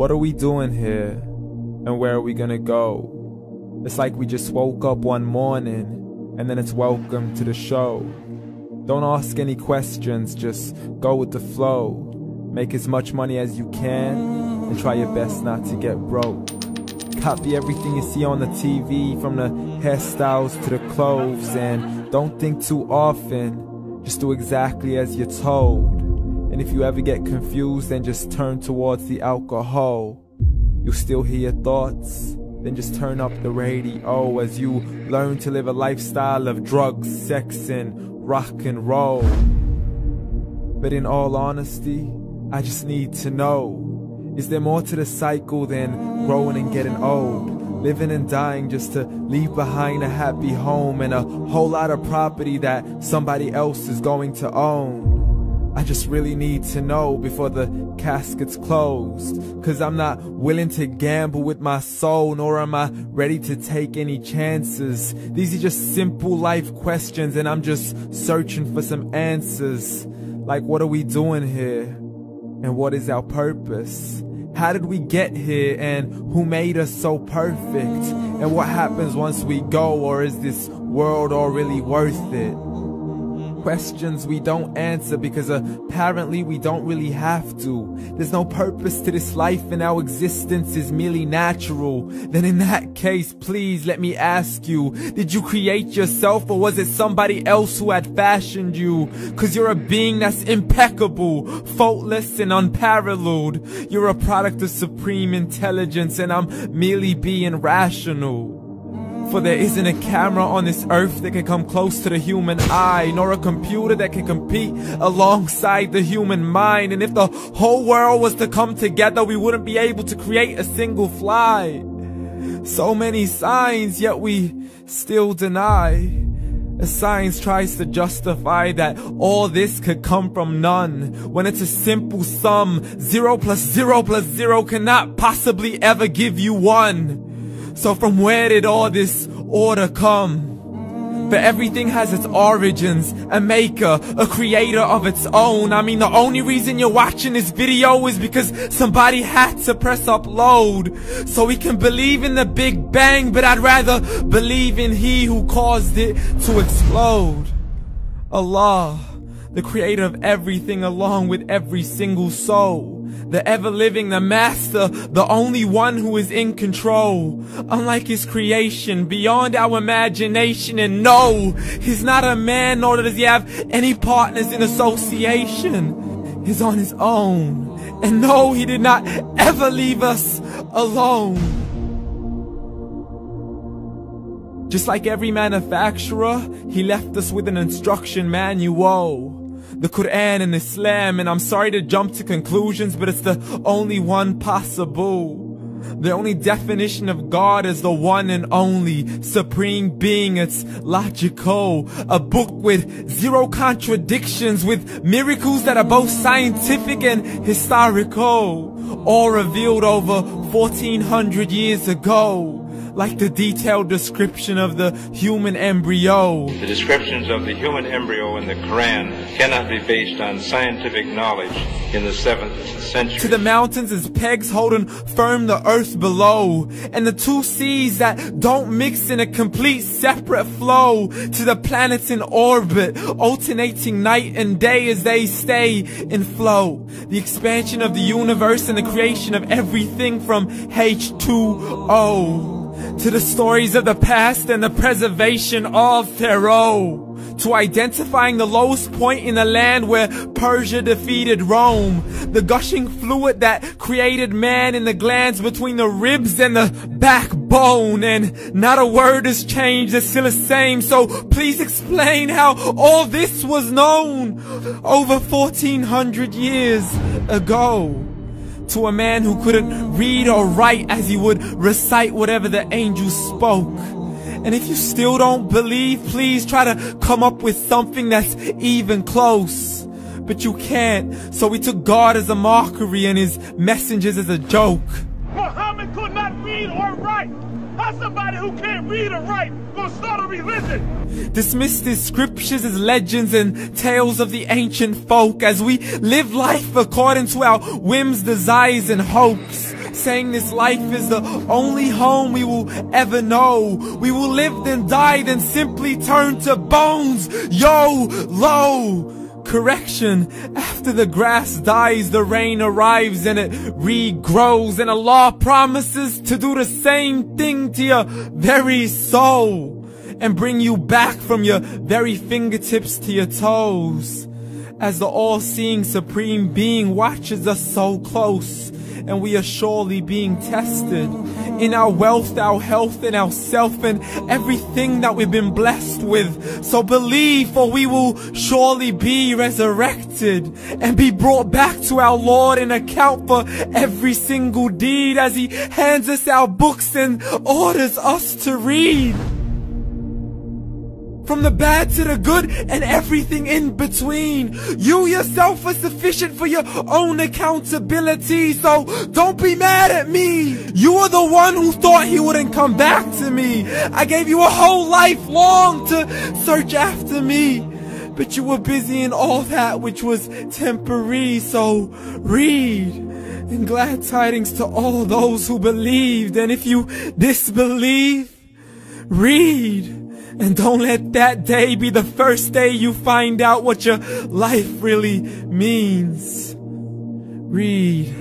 What are we doing here? And where are we gonna go? It's like we just woke up one morning, and then it's welcome to the show. Don't ask any questions, just go with the flow. Make as much money as you can, and try your best not to get broke. Copy everything you see on the TV, from the hairstyles to the clothes, and don't think too often, just do exactly as you're told. And if you ever get confused, then just turn towards the alcohol. You'll still hear your thoughts, then just turn up the radio as you learn to live a lifestyle of drugs, sex, and rock and roll. But in all honesty, I just need to know, is there more to the cycle than growing and getting old? Living and dying just to leave behind a happy home and a whole lot of property that somebody else is going to own. I just really need to know before the casket's closed, 'cause I'm not willing to gamble with my soul, nor am I ready to take any chances. These are just simple life questions, and I'm just searching for some answers. Like, what are we doing here? And what is our purpose? How did we get here, and who made us so perfect? And what happens once we go, or is this world all really worth it? Questions we don't answer because apparently we don't really have to. There's no purpose to this life and our existence is merely natural. Then in that case, please let me ask you, did you create yourself, or was it somebody else who had fashioned you? 'Cause you're a being that's impeccable, faultless and unparalleled. You're a product of supreme intelligence, and I'm merely being rational. For there isn't a camera on this earth that can come close to the human eye, nor a computer that can compete alongside the human mind. And if the whole world was to come together, we wouldn't be able to create a single fly. So many signs, yet we still deny. As science tries to justify that all this could come from none, when it's a simple sum. 0 plus 0 plus 0 cannot possibly ever give you 1. So from where did all this order come? For everything has its origins, a maker, a creator of its own. I mean, the only reason you're watching this video is because somebody had to press upload. So we can believe in the Big Bang, but I'd rather believe in He who caused it to explode. Allah, the creator of everything along with every single soul. The ever-living, the master, the only one who is in control. Unlike his creation, beyond our imagination. And no, he's not a man, nor does he have any partners in association. He's on his own. And no, he did not ever leave us alone. Just like every manufacturer, he left us with an instruction manual. The Quran and Islam, and I'm sorry to jump to conclusions, but it's the only one possible. The only definition of God is the one and only supreme being. It's logical, a book with 0 contradictions, with miracles that are both scientific and historical, all revealed over 1400 years ago. Like the detailed description of the human embryo. The descriptions of the human embryo in the Quran cannot be based on scientific knowledge in the 7th century. To the mountains as pegs holding firm the earth below, and the 2 seas that don't mix in a complete separate flow. To the planets in orbit, alternating night and day as they stay in flow. The expansion of the universe and the creation of everything from H2O. To the stories of the past and the preservation of Pharaoh. To identifying the lowest point in the land where Persia defeated Rome. The gushing fluid that created man in the glands between the ribs and the backbone. And not a word has changed, it's still the same. So please explain how all this was known over 1400 years ago. To a man who couldn't read or write, as he would recite whatever the angels spoke. And if you still don't believe, please try to come up with something that's even close. But you can't, so we took God as a mockery and his messengers as a joke. Muhammad could not read or write. How's somebody who can't read or write gonna start a religion? Dismiss his scriptures as legends and tales of the ancient folk, as we live life according to our whims, desires, and hopes. saying this life is the only home we will ever know. We will live then die, then simply turn to bones. YOLO! Correction, after the grass dies, the rain arrives and it regrows, and Allah promises to do the same thing to your very soul and bring you back from your very fingertips to your toes, as the all-seeing supreme being watches us so close, and we are surely being tested in our wealth, our health, and our self, and everything that we've been blessed with. So believe, for we will surely be resurrected and be brought back to our Lord and account for every single deed, as He hands us our books and orders us to read. From the bad to the good and everything in between. You yourself are sufficient for your own accountability, so don't be mad at me. You are the one who thought He wouldn't come back to me. I gave you a whole life long to search after me, but you were busy in all that which was temporary. So read, and glad tidings to all those who believed. And if you disbelieve, read. And don't let that day be the first day you find out what your life really means. Read.